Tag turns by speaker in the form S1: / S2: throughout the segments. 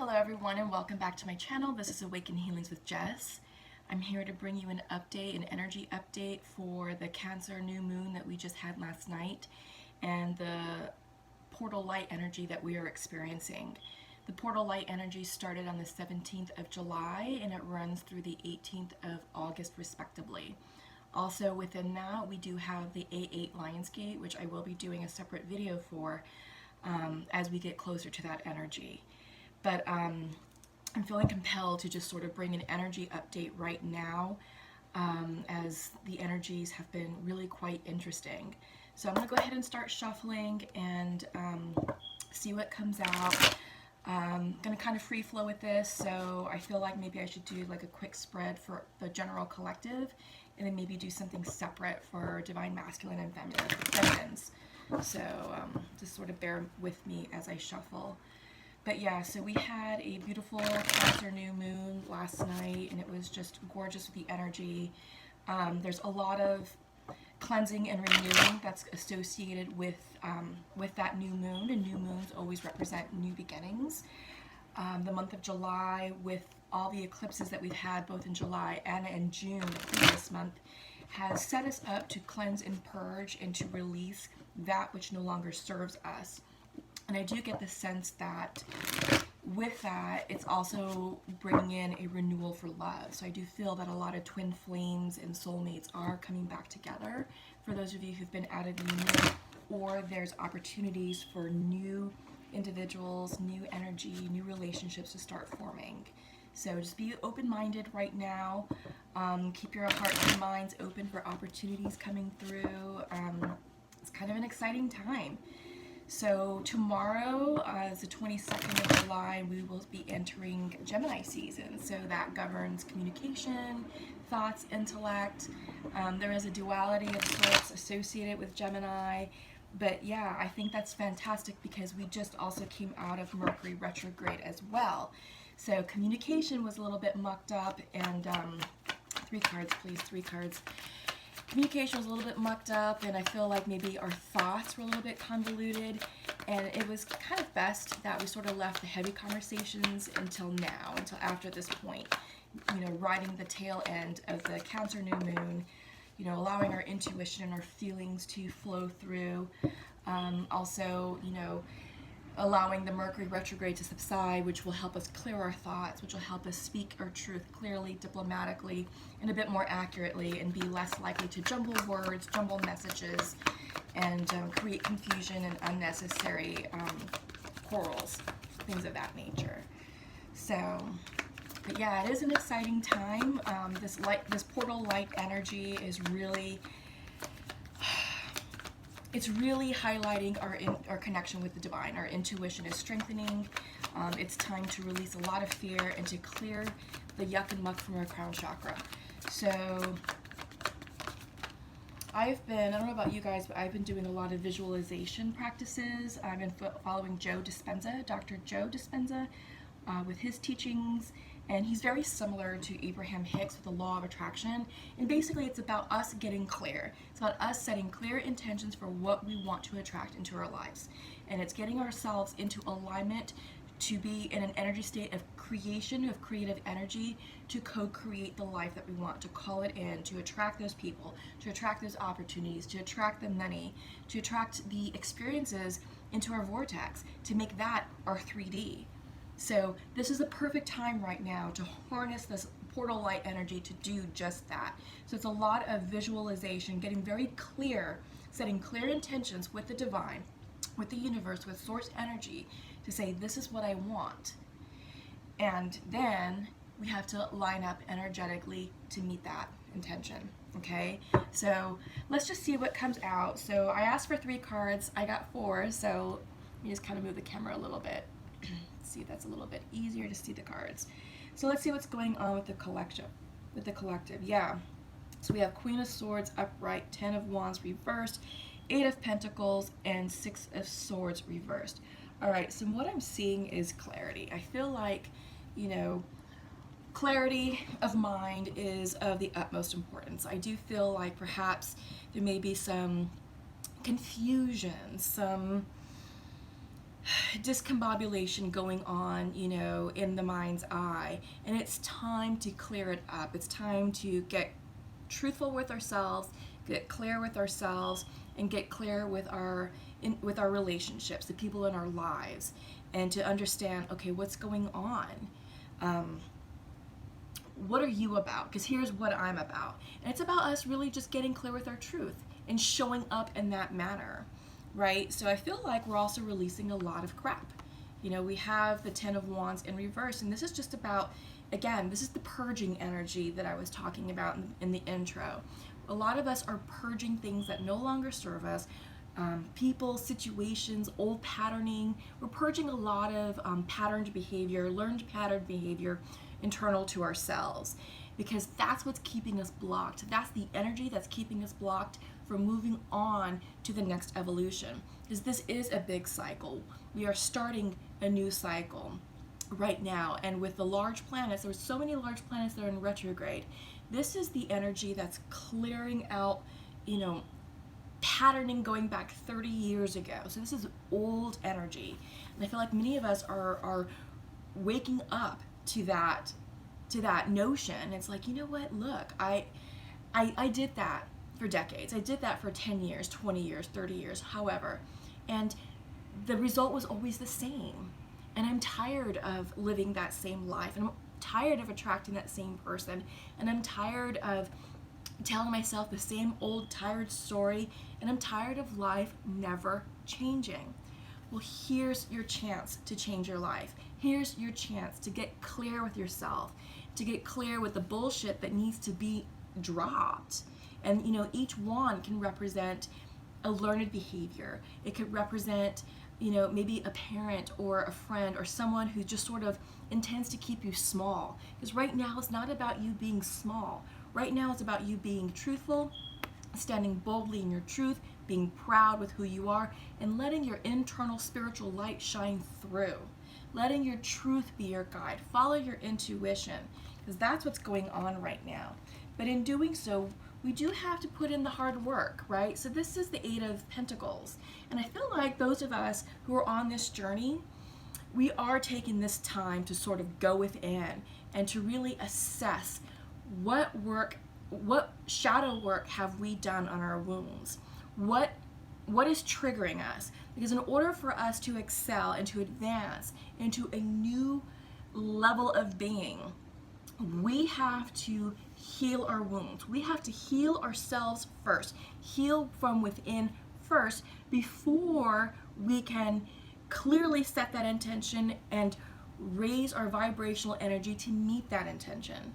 S1: Hello everyone and welcome back to my channel. This is Awaken Healings with Jess. I'm here to bring you an update, an energy update for the Cancer new moon that we just had last night and the portal light energy that we are experiencing. The portal light energy started on the 17th of July and it runs through the 18th of August respectively. Also within that we do have the A8 Lionsgate, which I will be doing a separate video for as we get closer to that energy. But I'm feeling compelled to just sort of bring an energy update right now as the energies have been really quite interesting. So I'm going to go ahead and start shuffling and see what comes out. I'm going to kind of free flow with this, so I feel like maybe I should do like a quick spread for the general collective and then maybe do something separate for Divine Masculine and Feminines. So just sort of bear with me as I shuffle. But yeah, so we had a beautiful Cancer new moon last night, and it was just gorgeous with the energy. There's a lot of cleansing and renewing that's associated with that new moon, and new moons always represent new beginnings. The month of July, with all the eclipses that we've had both in July and in June, the previous month, has set us up to cleanse and purge and to release that which no longer serves us. And I do get the sense that with that, it's also bringing in a renewal for love. So I do feel that a lot of twin flames and soulmates are coming back together for those of you who've been out of union, or there's opportunities for new individuals, new energy, new relationships to start forming. So just be open-minded right now. Keep your hearts and minds open for opportunities coming through. It's kind of an exciting time. So tomorrow is the 22nd of July, we will be entering Gemini season. So that governs communication, thoughts, intellect. There is a duality of sorts associated with Gemini. But yeah, I think that's fantastic because we just also came out of Mercury retrograde as well. So communication was a little bit mucked up, and 3 cards, please, 3 cards. Communication was a little bit mucked up, and I feel like maybe our thoughts were a little bit convoluted, and it was kind of best that we sort of left the heavy conversations until now, until after this point, you know, riding the tail end of the Cancer new moon, you know, allowing our intuition and our feelings to flow through. Also, you know, allowing the Mercury retrograde to subside, which will help us clear our thoughts, which will help us speak our truth clearly, diplomatically, and a bit more accurately, and be less likely to jumble words, jumble messages, and create confusion and unnecessary quarrels, things of that nature. So, but yeah, it is an exciting time. This portal light energy is really, it's really highlighting our connection with the divine. Our intuition is strengthening. It's time to release a lot of fear and to clear the yuck and muck from our crown chakra. So I don't know about you guys, but I've been doing a lot of visualization practices. I've been following Joe Dispenza, Dr. Joe Dispenza, with his teachings. And he's very similar to Abraham Hicks with the law of attraction. And basically it's about us getting clear. It's about us setting clear intentions for what we want to attract into our lives. And it's getting ourselves into alignment to be in an energy state of creation, of creative energy, to co-create the life that we want, to call it in, to attract those people, to attract those opportunities, to attract the money, to attract the experiences into our vortex, to make that our 3D. So this is a perfect time right now to harness this portal light energy to do just that. So it's a lot of visualization, getting very clear, setting clear intentions with the divine, with the universe, with source energy, to say this is what I want. And then we have to line up energetically to meet that intention. Okay, so let's just see what comes out. So I asked for 3 cards, I got 4, so let me just kind of move the camera a little bit. See if that's a little bit easier to see the cards. So let's see what's going on with the collective. Yeah. So we have Queen of Swords upright, 10 of Wands reversed, 8 of Pentacles, and 6 of Swords reversed. All right, so what I'm seeing is clarity. I feel like, you know, clarity of mind is of the utmost importance. I do feel like perhaps there may be some confusion, some discombobulation going on, you know, in the mind's eye. And it's time to clear it up. It's time to get truthful with ourselves, get clear with ourselves, and get clear with with our relationships, the people in our lives, and to understand, okay, what's going on? What are you about? Because here's what I'm about. And it's about us really just getting clear with our truth and showing up in that manner, right? So I feel like we're also releasing a lot of crap. You know, we have the Ten of Wands in reverse, and this is just about, again, this is the purging energy that I was talking about in the intro. A lot of us are purging things that no longer serve us, people, situations, old patterning. We're purging a lot of patterned behavior, learned patterned behavior internal to ourselves, because that's what's keeping us blocked. That's the energy that's keeping us blocked from moving on to the next evolution, because this is a big cycle. We are starting a new cycle right now, and with the large planets, there's so many large planets that are in retrograde. This is the energy that's clearing out, you know, patterning going back 30 years ago. So this is old energy, and I feel like many of us are waking up to that notion. It's like, you know what, look, I did that for decades. I did that for 10 years, 20 years, 30 years, however, and the result was always the same. And I'm tired of living that same life, and I'm tired of attracting that same person, and I'm tired of telling myself the same old tired story, and I'm tired of life never changing. Well, here's your chance to change your life. Here's your chance to get clear with yourself, to get clear with the bullshit that needs to be dropped. And, you know, each wand can represent a learned behavior. It could represent, you know, maybe a parent or a friend or someone who just sort of intends to keep you small. Because right now it's not about you being small. Right now it's about you being truthful, standing boldly in your truth, being proud with who you are, and letting your internal spiritual light shine through. Letting your truth be your guide. Follow your intuition, because that's what's going on right now. But in doing so, we do have to put in the hard work, right? So this is the Eight of Pentacles. And I feel like those of us who are on this journey, we are taking this time to sort of go within and to really assess what shadow work have we done on our wounds? What is triggering us? Because in order for us to excel and to advance into a new level of being, we have to heal our wounds. We have to heal ourselves first. Heal from within first before we can clearly set that intention and raise our vibrational energy to meet that intention.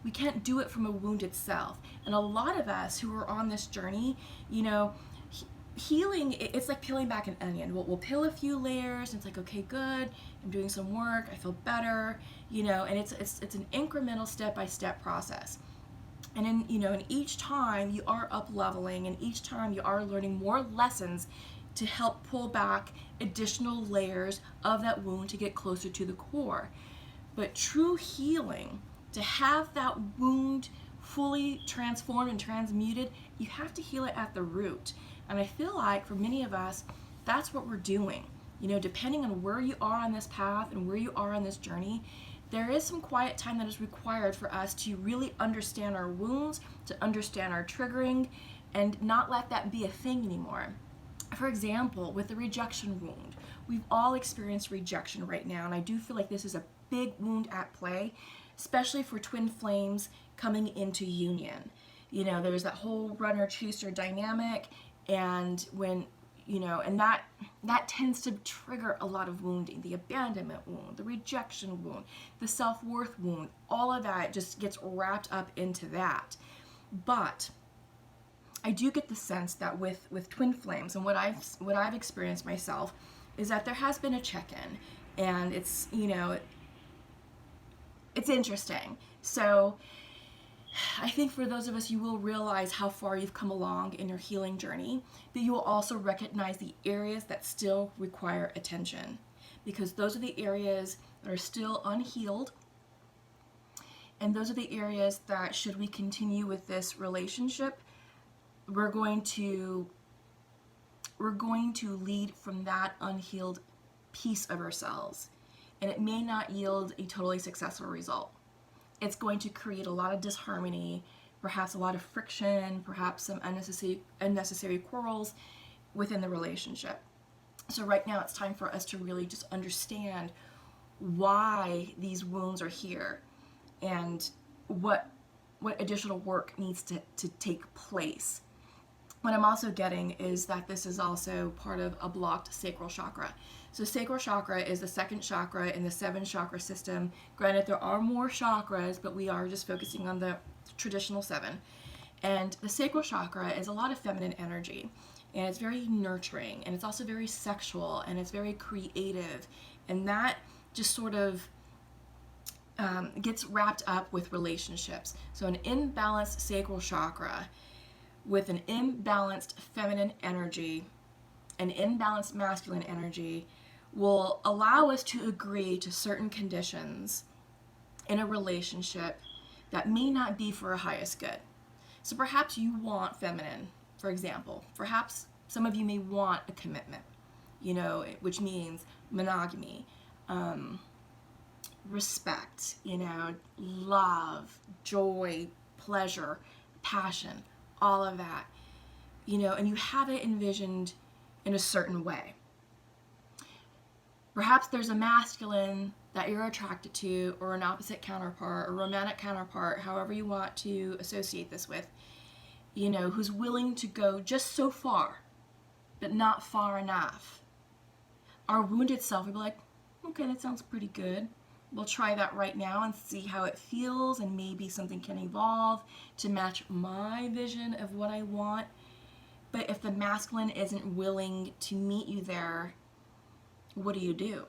S1: We can't do it from a wounded self. And a lot of us who are on this journey, you know, healing, it's like peeling back an onion. We'll peel a few layers, and it's like, okay, good, I'm doing some work, I feel better, you know, and it's an incremental step-by-step process. And in each time you are up leveling, and each time you are learning more lessons to help pull back additional layers of that wound to get closer to the core. But true healing, to have that wound fully transformed and transmuted, you have to heal it at the root. And I feel like for many of us, that's what we're doing. You know, depending on where you are on this path and where you are on this journey, there is some quiet time that is required for us to really understand our wounds, to understand our triggering, and not let that be a thing anymore. For example, with the rejection wound, we've all experienced rejection right now, and I do feel like this is a big wound at play, especially for twin flames coming into union. You know, there's that whole runner-chaser dynamic, and when, you know, and that tends to trigger a lot of wounding. The abandonment wound, the rejection wound, the self-worth wound, all of that just gets wrapped up into that. But I do get the sense that with twin flames, and what I've experienced myself, is that there has been a check-in, and it's, you know, it's interesting. So I think for those of us, you will realize how far you've come along in your healing journey, but you will also recognize the areas that still require attention, because those are the areas that are still unhealed, and those are the areas that, should we continue with this relationship, we're going to lead from that unhealed piece of ourselves, and it may not yield a totally successful result. It's going to create a lot of disharmony, perhaps a lot of friction, perhaps some unnecessary quarrels within the relationship. So right now it's time for us to really just understand why these wounds are here and what additional work needs to take place. What I'm also getting is that this is also part of a blocked sacral chakra. So sacral chakra is the second chakra in the 7 chakra system. Granted, there are more chakras, but we are just focusing on the traditional 7. And the sacral chakra is a lot of feminine energy, and it's very nurturing, and it's also very sexual, and it's very creative, and that just sort of gets wrapped up with relationships. So an imbalanced sacral chakra with an imbalanced feminine energy, an imbalanced masculine energy, will allow us to agree to certain conditions in a relationship that may not be for our highest good. So perhaps you want feminine, for example. Perhaps some of you may want a commitment, which means monogamy, respect, love, joy, pleasure, passion, all of that, and you have it envisioned in a certain way. Perhaps there's a masculine that you're attracted to, or an opposite counterpart, or romantic counterpart, however you want to associate this with, who's willing to go just so far, but not far enough. Our wounded self would be like, okay, that sounds pretty good. We'll try that right now and see how it feels, and maybe something can evolve to match my vision of what I want. But if the masculine isn't willing to meet you there, what do?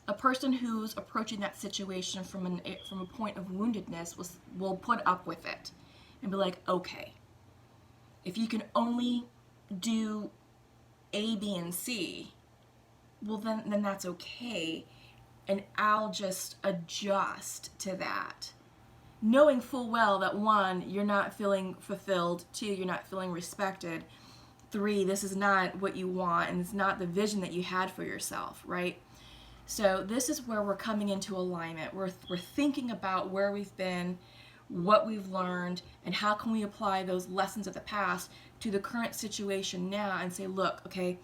S1: A person who's approaching that situation from a point of woundedness will put up with it and be like, okay, if you can only do A, B, and C, well then that's okay, and I'll just adjust to that, knowing full well that 1, you're not feeling fulfilled, 2, you're not feeling respected, 3, this is not what you want, and it's not the vision that you had for yourself, right? So this is where we're coming into alignment. We're thinking about where we've been, what we've learned, and how can we apply those lessons of the past to the current situation now and say, look, okay,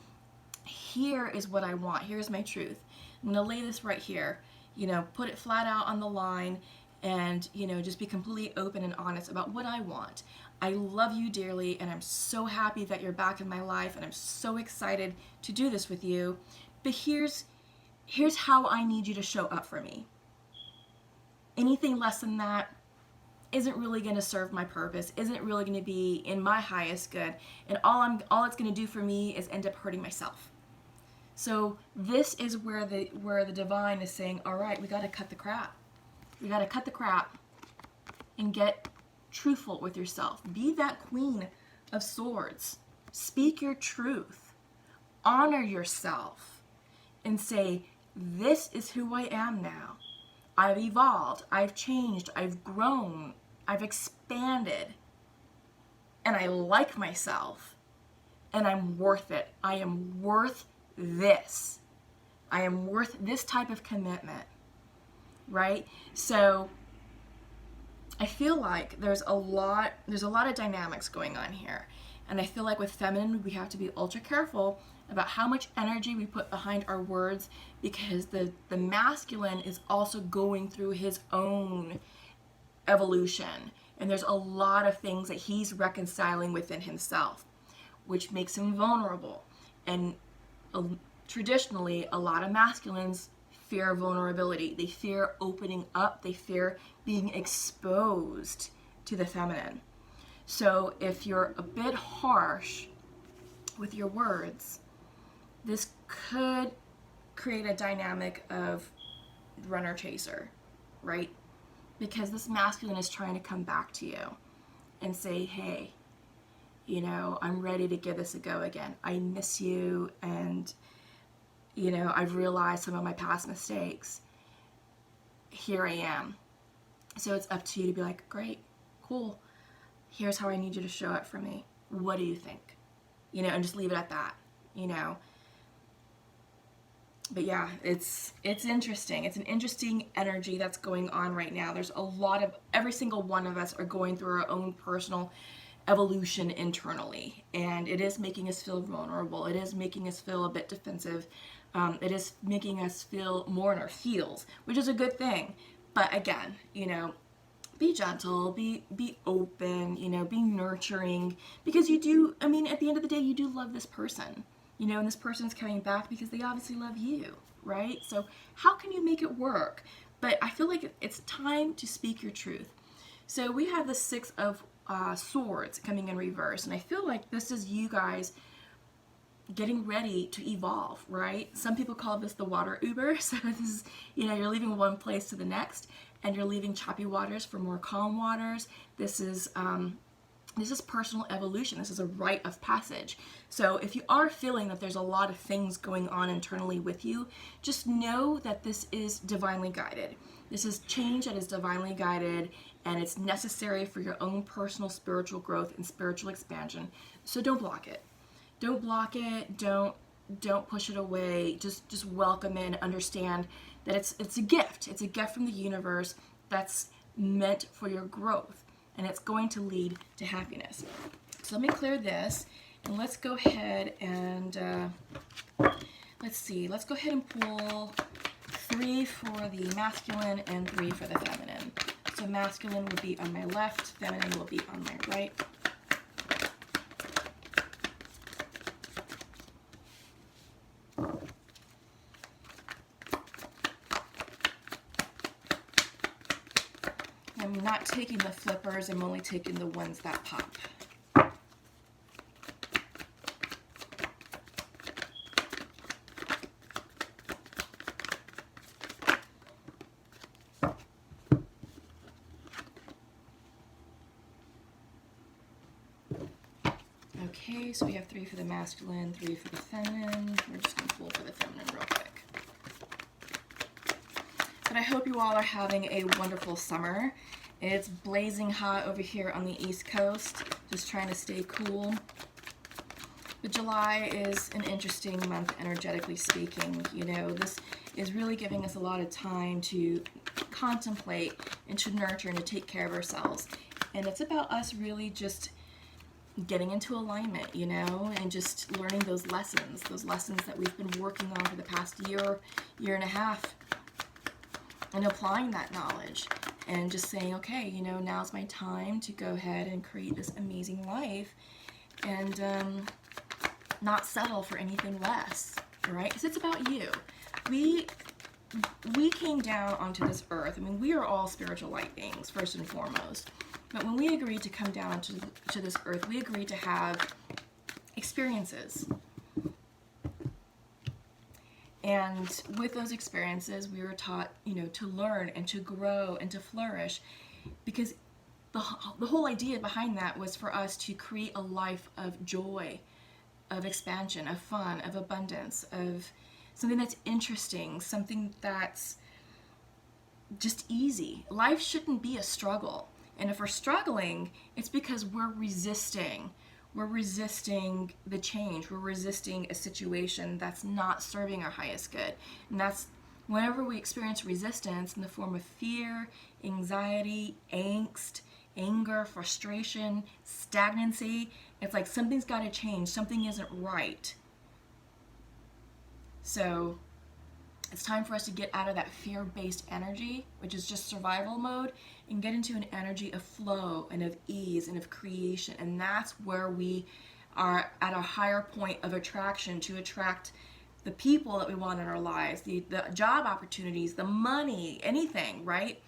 S1: here is what I want. Here's my truth. I'm going to lay this right here, put it flat out on the line, and, just be completely open and honest about what I want. I love you dearly, and I'm so happy that you're back in my life, and I'm so excited to do this with you. But here's how I need you to show up for me. Anything less than that isn't really going to serve my purpose, isn't really going to be in my highest good, and all it's going to do for me is end up hurting myself. So this is where the divine is saying, all right, we got to cut the crap. We got to cut the crap and get truthful with yourself. Be that Queen of Swords. Speak your truth. Honor yourself and say, this is who I am now. I've evolved. I've changed. I've grown. I've expanded. And I like myself. And I'm worth it. I am worth this. I am worth this type of commitment. Right? So I feel like there's a lot of dynamics going on here. And I feel like with feminine, we have to be ultra careful about how much energy we put behind our words, because the masculine is also going through his own evolution. And there's a lot of things that he's reconciling within himself, which makes him vulnerable. And traditionally, a lot of masculines fear vulnerability. They fear opening up. They fear being exposed to the feminine. So if you're a bit harsh with your words, this could create a dynamic of runner chaser, right? Because this masculine is trying to come back to you and say, hey, I'm ready to give this a go again. I miss you, and I've realized some of my past mistakes. Here I am. So it's up to you to be like, great, cool. Here's how I need you to show up for me. What do you think? And just leave it at that, But yeah, it's interesting. It's an interesting energy that's going on right now. There's a lot of, every single one of us are going through our own personal evolution internally, and it is making us feel vulnerable. It is making us feel a bit defensive. It is making us feel more in our heels, which is a good thing. But again, be gentle, be open, be nurturing, because you do, I mean, at the end of the day, you do love this person, and this person's coming back because they obviously love you, right? So how can you make it work? But I feel like it's time to speak your truth. So we have the Six of Swords coming in reverse, and I feel like this is you guys getting ready to evolve, right? Some people call this the water Uber. So this is, you're leaving one place to the next, and you're leaving choppy waters for more calm waters. This is personal evolution. This is a rite of passage. So if you are feeling that there's a lot of things going on internally with you, just know that this is divinely guided. This is change that is divinely guided, and it's necessary for your own personal spiritual growth and spiritual expansion. So don't block it. Don't block it. Don't push it away. Just welcome it and understand that it's a gift. It's a gift from the universe that's meant for your growth, and it's going to lead to happiness. So let me clear this, and let's go ahead and let's see. Let's go ahead and pull 3 for the masculine and 3 for the feminine. So masculine would be on my left, feminine will be on my right. I'm not taking the flippers, I'm only taking the ones that pop. Okay, so we have 3 for the masculine, 3 for the feminine. We're just going to pull for the feminine real quick. But I hope you all are having a wonderful summer. It's blazing hot over here on the East Coast, just trying to stay cool. But July is an interesting month, energetically speaking. This is really giving us a lot of time to contemplate and to nurture and to take care of ourselves. And it's about us really just getting into alignment, and just learning those lessons that we've been working on for the past year and a half, and applying that knowledge and just saying, okay, now's my time to go ahead and create this amazing life, and not settle for anything less, right? Because it's about you. We came down onto this earth. I mean, we are all spiritual light beings, first and foremost. But when we agreed to come down to this earth, we agreed to have experiences. And with those experiences, we were taught, to learn and to grow and to flourish, because the whole idea behind that was for us to create a life of joy, of expansion, of fun, of abundance, of something that's interesting, something that's just easy. Life shouldn't be a struggle. And if we're struggling, it's because we're resisting. We're resisting the change. We're resisting a situation that's not serving our highest good. And that's whenever we experience resistance in the form of fear, anxiety, angst, anger, frustration, stagnancy, it's like something's got to change. Something isn't right. So it's time for us to get out of that fear-based energy, which is just survival mode, and get into an energy of flow and of ease and of creation. And that's where we are at a higher point of attraction, to attract the people that we want in our lives, the job opportunities, the money, anything, right?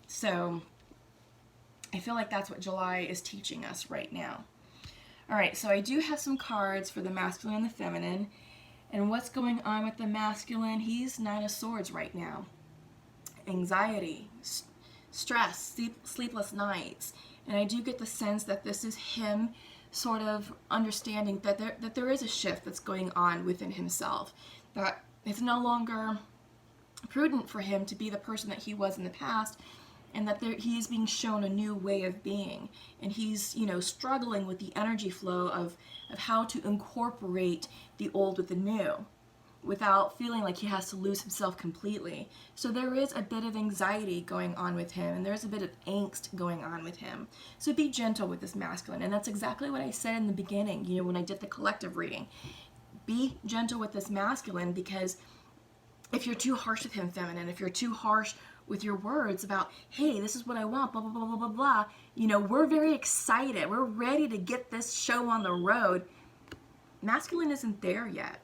S1: So I feel like that's what July is teaching us right now. All right, so I do have some cards for the masculine and the feminine. And what's going on with the masculine? He's 9 of Swords right now. Anxiety, stress, sleepless nights. And I do get the sense that this is him sort of understanding that there is a shift that's going on within himself. That it's no longer prudent for him to be the person that he was in the past, and that he is being shown a new way of being. And he's, struggling with the energy flow of how to incorporate the old with the new. without feeling like he has to lose himself completely. So there is a bit of anxiety going on with him, and there's a bit of angst going on with him. So be gentle with this masculine. And that's exactly what I said in the beginning, when I did the collective reading. Be gentle with this masculine, because if you're too harsh with him, feminine, if you're too harsh with your words about, hey, this is what I want, blah, blah, blah, blah, blah, blah, we're very excited. We're ready to get this show on the road. Masculine isn't there yet.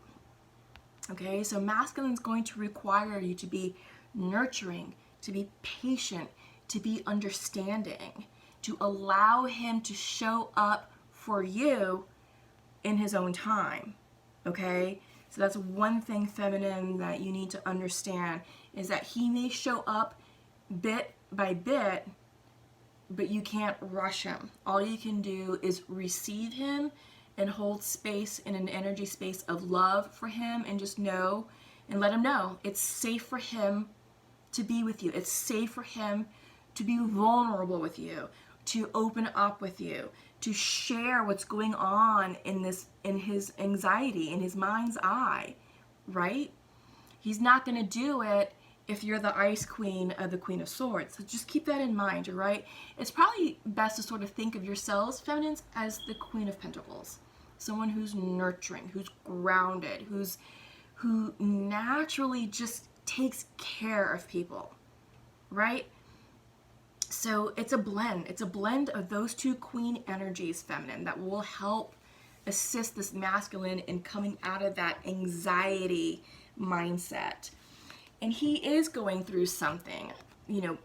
S1: Okay, so masculine is going to require you to be nurturing, to be patient, to be understanding, to allow him to show up for you in his own time. Okay, so that's one thing, feminine, that you need to understand, is that he may show up bit by bit, but you can't rush him. All you can do is receive him and hold space in an energy space of love for him, and just know and let him know it's safe for him to be with you. It's safe for him to be vulnerable with you, to open up with you, to share what's going on in his anxiety, in his mind's eye, right? He's not going to do it if you're the Ice Queen of the Queen of Swords. So just keep that in mind, right? It's probably best to sort of think of yourselves, feminines, as the Queen of Pentacles. Someone who's nurturing, who's grounded, who naturally just takes care of people, right? So it's a blend. It's a blend of those two queen energies, feminine, that will help assist this masculine in coming out of that anxiety mindset. And he is going through something,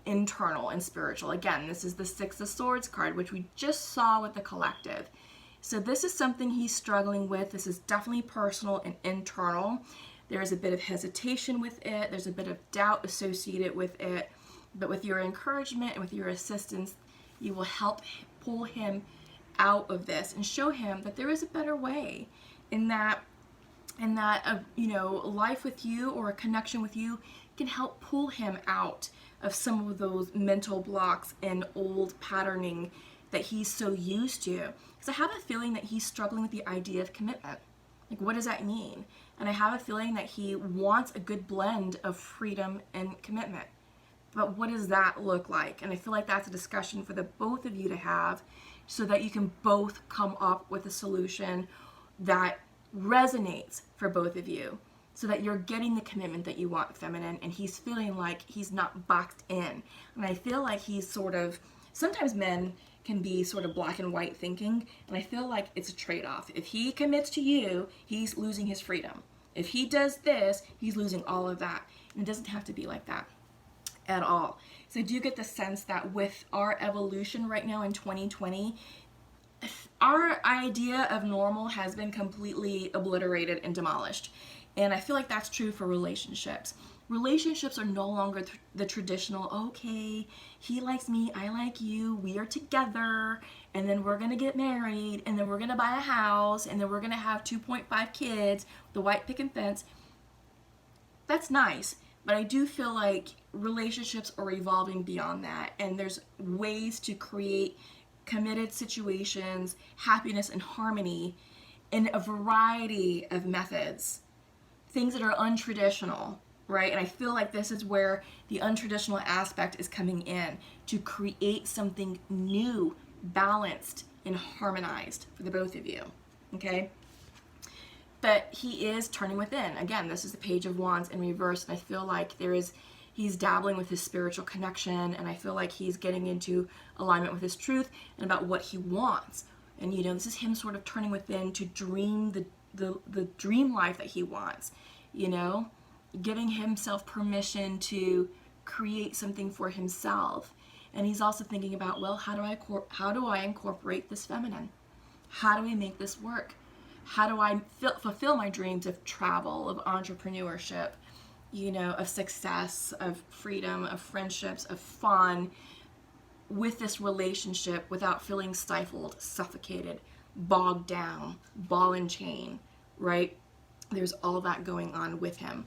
S1: internal and spiritual. Again, this is the Six of Swords card, which we just saw with the collective. So this is something he's struggling with. This is definitely personal and internal. There's a bit of hesitation with it. There's a bit of doubt associated with it. But with your encouragement and with your assistance, you will help pull him out of this and show him that there is a better way, in that life with you, or a connection with you, can help pull him out of some of those mental blocks and old patterning that he's so used to. Because I have a feeling that he's struggling with the idea of commitment. Like, what does that mean? And I have a feeling that he wants a good blend of freedom and commitment. But what does that look like? And I feel like that's a discussion for the both of you to have, so that you can both come up with a solution that resonates for both of you, so that you're getting the commitment that you want, feminine, and he's feeling like he's not boxed in. And I feel like he's sometimes men can be sort of black and white thinking, and I feel like it's a trade-off. If he commits to you, he's losing his freedom. If he does this, he's losing all of that. And it doesn't have to be like that at all. So I do get the sense that with our evolution right now in 2020, our idea of normal has been completely obliterated and demolished. And I feel like that's true for relationships. Relationships are no longer the traditional, okay, he likes me, I like you, we are together, and then we're gonna get married, and then we're gonna buy a house, and then we're gonna have 2.5 kids, the white picket fence. That's nice, but I do feel like relationships are evolving beyond that, and there's ways to create committed situations, happiness and harmony in a variety of methods, things that are untraditional, right? And I feel like this is where the untraditional aspect is coming in, to create something new, balanced, and harmonized for the both of you, okay? But he is turning within. Again, this is the Page of Wands in reverse, and I feel like he's dabbling with his spiritual connection, and I feel like he's getting into alignment with his truth and about what he wants. And this is him sort of turning within to dream the dream life that he wants, giving himself permission to create something for himself. And he's also thinking about, well, how do I incorporate this feminine? How do we make this work? How do I fulfill my dreams of travel, of entrepreneurship, of success, of freedom, of friendships, of fun, with this relationship without feeling stifled, suffocated, bogged down, ball and chain, right? There's all that going on with him,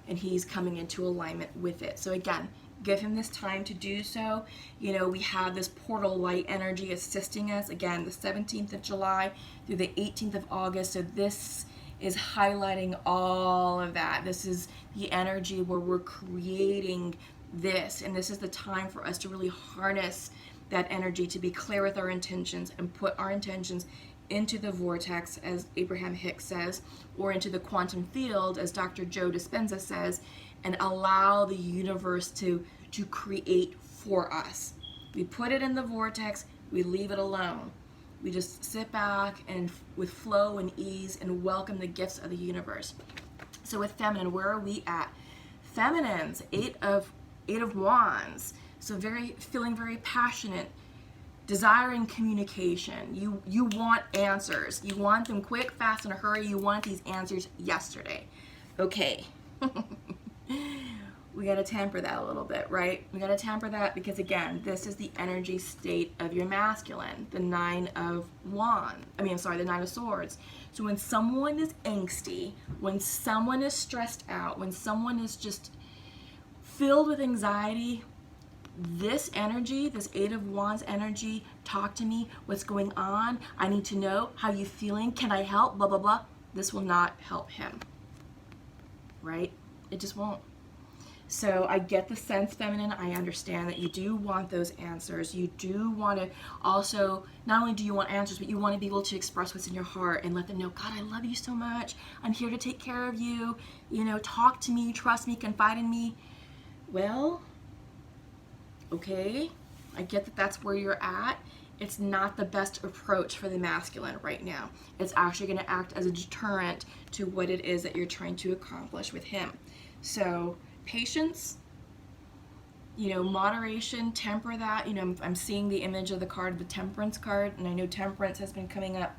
S1: and he's coming into alignment with it. So again, give him this time to do so. We have this portal light energy assisting us, again, the 17th of July through the 18th of August. So this is highlighting all of that. This is the energy where we're creating this, and this is the time for us to really harness that energy, to be clear with our intentions and put our intentions into the vortex, as Abraham Hicks says, or into the quantum field, as Dr. Joe Dispenza says, and allow the universe to create for us. We put it in the vortex, we leave it alone. We just sit back and with flow and ease and welcome the gifts of the universe. So with feminine, where are we at? Feminines, eight of wands. So feeling very passionate, desiring communication. You want answers. You want them quick, fast, in a hurry. You want these answers yesterday. Okay. We got to temper that a little bit, right? We got to temper that because, again, this is the energy state of your masculine, the Nine of Swords. So when someone is angsty, when someone is stressed out, when someone is just filled with anxiety, this energy, this Eight of Wands energy, talk to me, what's going on, I need to know, how you feeling, can I help, blah, blah, blah. This will not help him, right? It just won't. So I get the sense, feminine, I understand that you do want those answers. You do want to also, not only do you want answers, but you want to be able to express what's in your heart and let them know, God, I love you so much. I'm here to take care of you. You know, talk to me, trust me, confide in me. Well, okay, I get that that's where you're at. It's not the best approach for the masculine right now. It's actually going to act as a deterrent to what it is that you're trying to accomplish with him. So patience, you know, moderation, temper that. You know, I'm seeing the image of the card, the Temperance card, and I know Temperance has been coming up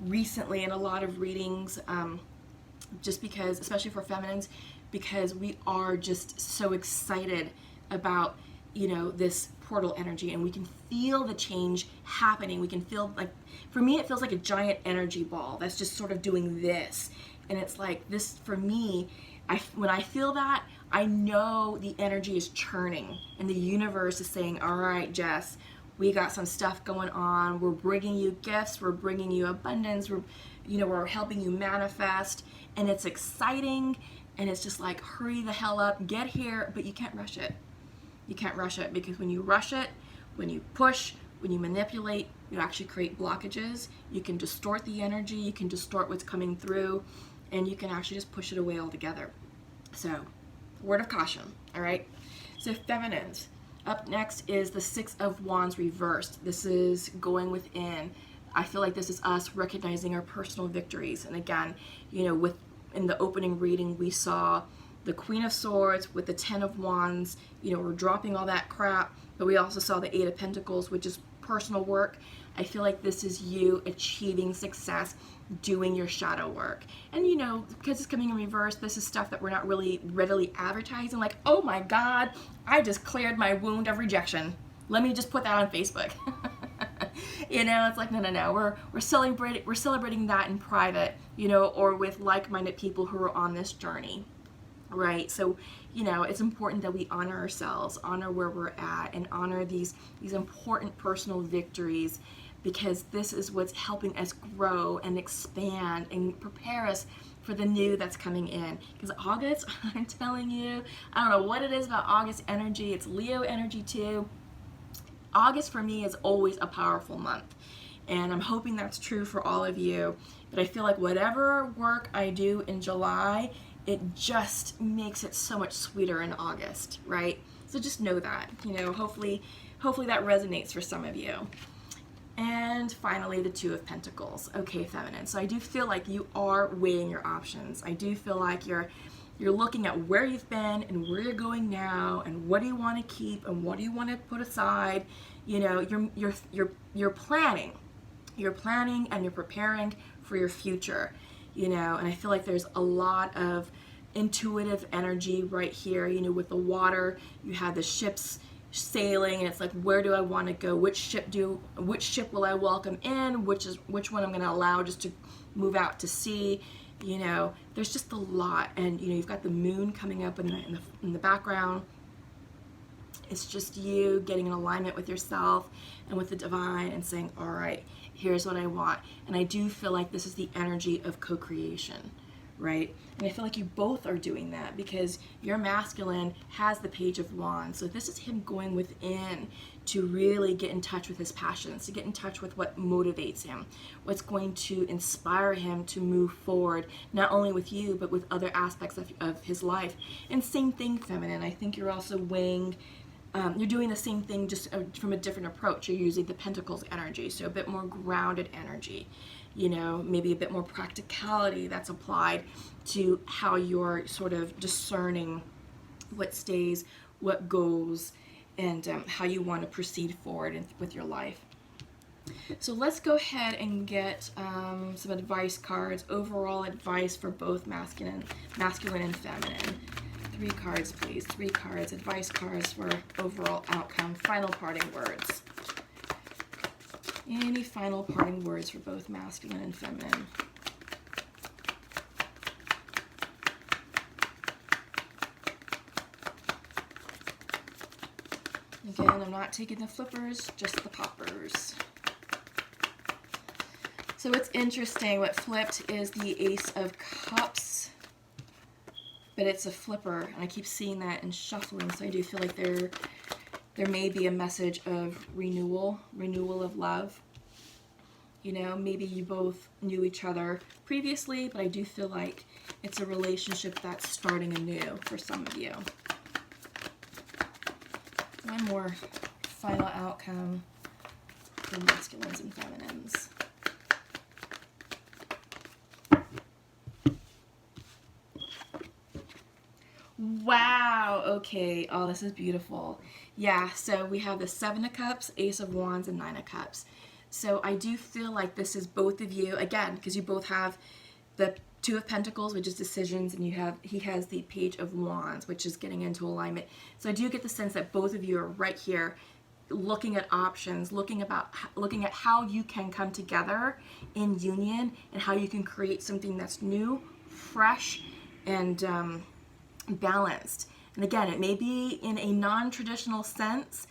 S1: recently in a lot of readings, just because, especially for feminines, because we are just so excited about, you know, this portal energy, and we can feel the change happening. We can feel, like, for me, it feels like a giant energy ball that's just sort of doing this, and it's like this, for me, when I feel that, I know the energy is churning and the universe is saying, all right, Jess, we got some stuff going on. We're bringing you gifts. We're bringing you abundance. We're helping you manifest, and it's exciting. And it's just like, hurry the hell up, get here, but you can't rush it. You can't rush it, because when you rush it, when you push, when you manipulate, you actually create blockages. You can distort the energy. You can distort what's coming through, and you can actually just push it away altogether. So, word of caution, all right? So feminines, up next is the Six of Wands reversed. This is going within. I feel like this is us recognizing our personal victories. And again, you know, in the opening reading, we saw the Queen of Swords with the Ten of Wands. You know, we're dropping all that crap, but we also saw the Eight of Pentacles, which is personal work. I feel like this is you achieving success, doing your shadow work. And you know, because it's coming in reverse, this is stuff that we're not really readily advertising, like, oh my God, I just cleared my wound of rejection. Let me just put that on Facebook. You know, it's like, no. We're celebrating that in private, you know, or with like-minded people who are on this journey. Right? So, you know, it's important that we honor ourselves, honor where we're at, and honor these important personal victories, because this is what's helping us grow and expand and prepare us for the new that's coming in. Because August, I'm telling you, I don't know what it is about August energy. It's Leo energy too. August for me is always a powerful month, and I'm hoping that's true for all of you. But I feel like whatever work I do in July, it just makes it so much sweeter in August, right? So just know that, you know, hopefully that resonates for some of you. And finally, the Two of Pentacles. Okay, feminine. So I do feel like you are weighing your options. I do feel like you're looking at where you've been and where you're going now, and what do you want to keep and what do you want to put aside. You know, you're planning. You're planning and you're preparing for your future. You know, and I feel like there's a lot of intuitive energy right here. You know, with the water, you have the ships sailing, and it's like, where do I want to go? Which ship will I welcome in? Which one I'm going to allow just to move out to sea? You know, there's just a lot, and you know, you've got the moon coming up in the background. It's just you getting in alignment with yourself and with the divine and saying, all right, here's what I want. And I do feel like this is the energy of co-creation, right? And I feel like you both are doing that because your masculine has the Page of Wands. So this is him going within to really get in touch with his passions, to get in touch with what motivates him, what's going to inspire him to move forward, not only with you, but with other aspects of his life. And same thing, feminine. I think you're also weighing, you're doing the same thing just from a different approach. You're using the Pentacles energy, so a bit more grounded energy. You know, maybe a bit more practicality that's applied to how you're sort of discerning what stays, what goes, and how you want to proceed forward with your life. So let's go ahead and get some advice cards, overall advice for both masculine and feminine. 3 cards, please. 3 cards, advice cards for overall outcome, final parting words. Any final parting words for both masculine and feminine? Again, I'm not taking the flippers, just the poppers. So what's interesting, what flipped is the Ace of Cups, but it's a flipper, and I keep seeing that and shuffling, so I do feel like there may be a message of renewal of love. You know, maybe you both knew each other previously, but I do feel like it's a relationship that's starting anew for some of you. One more final outcome for masculines and feminines. Wow, okay. Oh, this is beautiful. Yeah, so we have the 7 of Cups, Ace of Wands, and 9 of Cups. So I do feel like this is both of you, again, because you both have the 2 of Pentacles, which is decisions, and he has the Page of Wands, which is getting into alignment. So I do get the sense that both of you are right here looking at options, looking at how you can come together in union and how you can create something that's new, fresh, and balanced. And again, it may be in a non-traditional sense,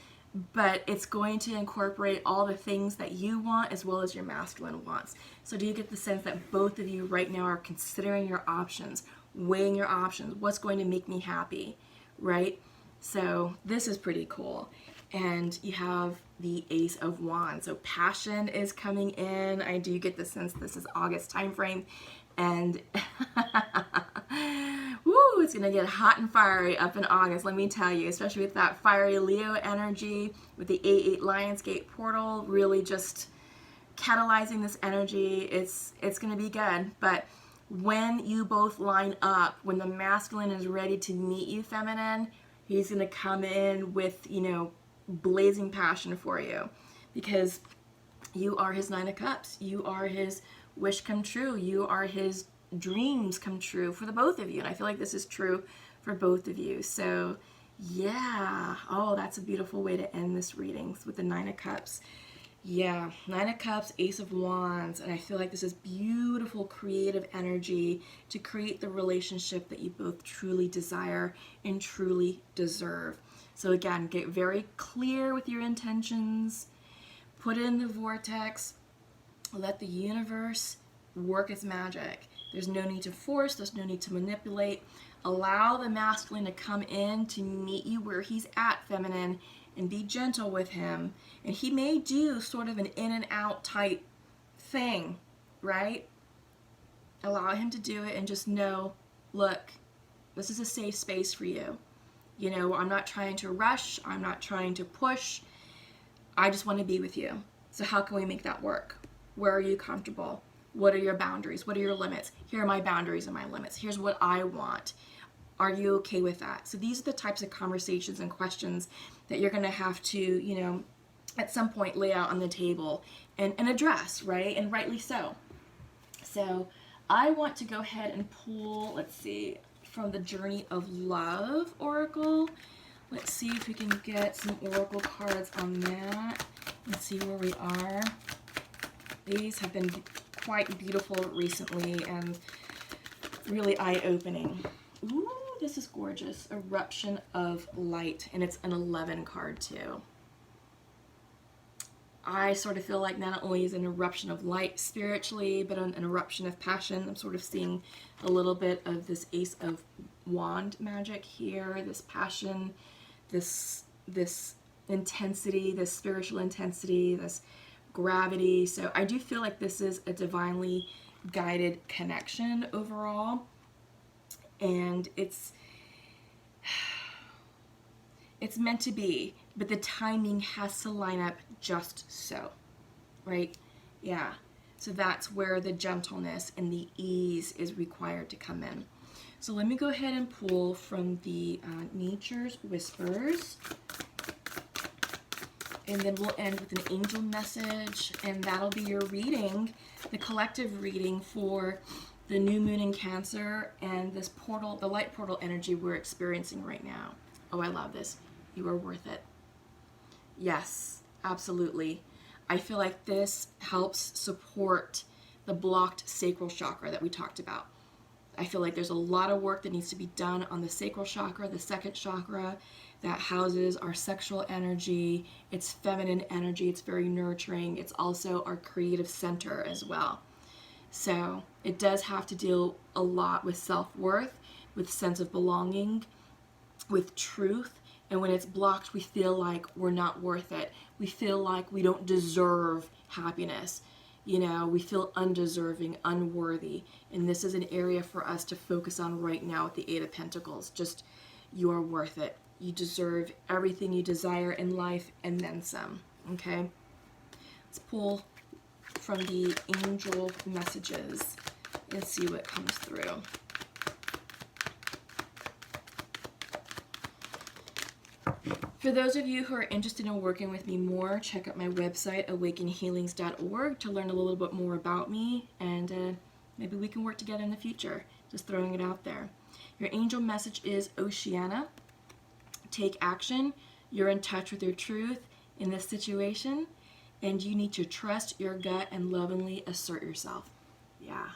S1: but it's going to incorporate all the things that you want as well as your masculine wants. So do you get the sense that both of you right now are considering your options, weighing your options, what's going to make me happy, right? So this is pretty cool. And you have the Ace of Wands. So passion is coming in. I do get the sense this is August time frame. And woo, it's going to get hot and fiery up in August, let me tell you, especially with that fiery Leo energy, with the 8/8 Lionsgate portal, really just catalyzing this energy. It's going to be good. But when you both line up, when the masculine is ready to meet you, feminine, he's going to come in with, you know, blazing passion for you, because you are his 9 of Cups. You are his wish come true. You are his dreams come true for the both of you. And I feel like this is true for both of you. So yeah. Oh, that's a beautiful way to end this reading with the 9 of Cups. Yeah, 9 of Cups, Ace of Wands. And I feel like this is beautiful creative energy to create the relationship that you both truly desire and truly deserve. So again, get very clear with your intentions. Put it in the vortex. Let the universe work its magic. There's no need to force. There's no need to manipulate. Allow the masculine to come in to meet you where he's at, feminine, and be gentle with him. And he may do sort of an in and out type thing, right? Allow him to do it and just know, look, this is a safe space for you. You know, I'm not trying to rush. I'm not trying to push. I just want to be with you. So how can we make that work? Where are you comfortable? What are your boundaries? What are your limits? Here are my boundaries and my limits. Here's what I want. Are you okay with that? So these are the types of conversations and questions that you're going to have to, you know, at some point lay out on the table and address, right? And rightly so. So I want to go ahead and pull, let's see, from the Journey of Love Oracle. Let's see if we can get some Oracle cards on that and see where we are. These have been quite beautiful recently and really eye-opening. Ooh, this is gorgeous. Eruption of Light, and it's an 11 card too. I sort of feel like not only is an eruption of light spiritually, but an eruption of passion. I'm sort of seeing a little bit of this Ace of Wand magic here, this passion, this intensity, this spiritual intensity, this gravity. So I do feel like this is a divinely guided connection overall, and it's meant to be, but the timing has to line up just so, right? Yeah. So that's where the gentleness and the ease is required to come in. So let me go ahead and pull from the Nature's Whispers, and then we'll end with an angel message, and that'll be your reading, the collective reading for the new moon in Cancer and this portal, the light portal energy we're experiencing right now. Oh, I love this. You are worth it. Yes, absolutely. I feel like this helps support the blocked sacral chakra that we talked about. I feel like there's a lot of work that needs to be done on the sacral chakra, the second chakra that houses our sexual energy. It's feminine energy. It's very nurturing. It's also our creative center as well. So it does have to deal a lot with self-worth, with sense of belonging, with truth. And when it's blocked, we feel like we're not worth it. We feel like we don't deserve happiness. You know, we feel undeserving, unworthy. And this is an area for us to focus on right now with the Eight of Pentacles. Just, you are worth it. You deserve everything you desire in life and then some. Okay? Let's pull from the angel messages and see what comes through. For those of you who are interested in working with me more, check out my website, awakenhealings.org, to learn a little bit more about me, and maybe we can work together in the future. Just throwing it out there. Your angel message is Oceana. Take action. You're in touch with your truth in this situation, and you need to trust your gut and lovingly assert yourself. Yeah,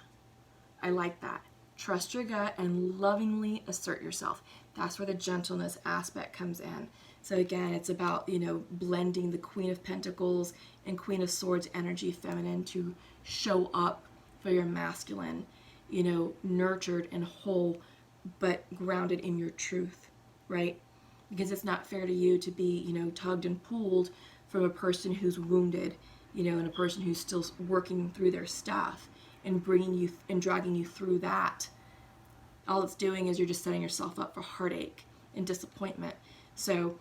S1: I like that. Trust your gut and lovingly assert yourself. That's where the gentleness aspect comes in. So again, it's about, you know, blending the Queen of Pentacles and Queen of Swords energy, feminine, to show up for your masculine, you know, nurtured and whole, but grounded in your truth, right? Because it's not fair to you to be, you know, tugged and pulled from a person who's wounded, you know, and a person who's still working through their stuff and bringing you and dragging you through that. All it's doing is you're just setting yourself up for heartache and disappointment. So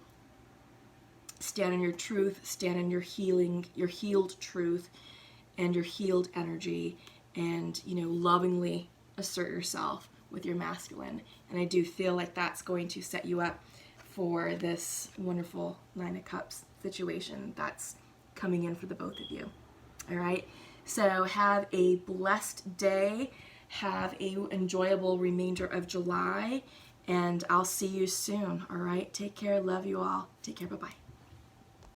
S1: stand in your truth, stand in your healing, your healed truth and your healed energy, and, you know, lovingly assert yourself with your masculine. And I do feel like that's going to set you up for this wonderful Nine of Cups situation that's coming in for the both of you. All right. So have a blessed day. Have a enjoyable remainder of July, and I'll see you soon. All right. Take care. Love you all. Take care. Bye-bye.